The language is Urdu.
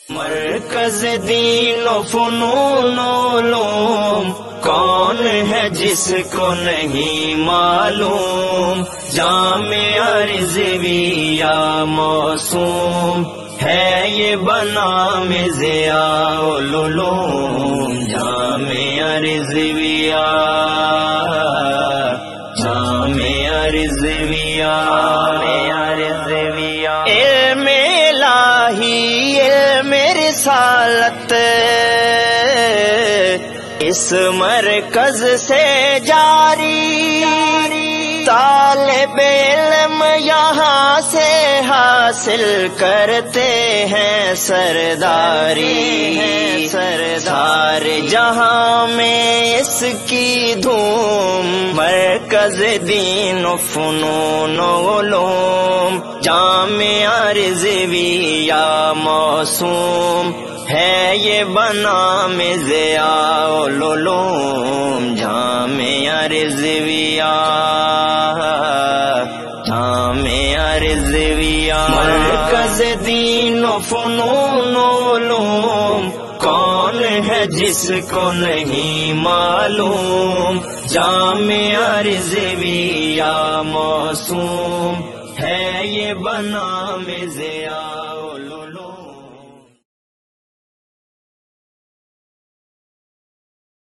مرکز دین و فنون و علوم کون ہے جس کو نہیں معلوم، جامعہ رضویہ موسوم ہے یہ بنام ضیاء العلوم، جامعہ رضویہ، جامعہ رضویہ، علم الہی علم رسالت اس مرکز سے جاری، طالب علم یہاں سے حاصل کرتے ہیں سرداری، سارے جہاں میں اس کی دھوم، مرکز دین و فنون و علوم جامعہ رضویہ موسوم ہے یہ بنام ضیاء العلوم، جامعہ رضویہ، جامعہ رضویہ، مرکز دین و فنون و علوم کون ہے جس کو نہیں معلوم، جامعہ رضویہ موسوم ہے یہ بنام ضیاء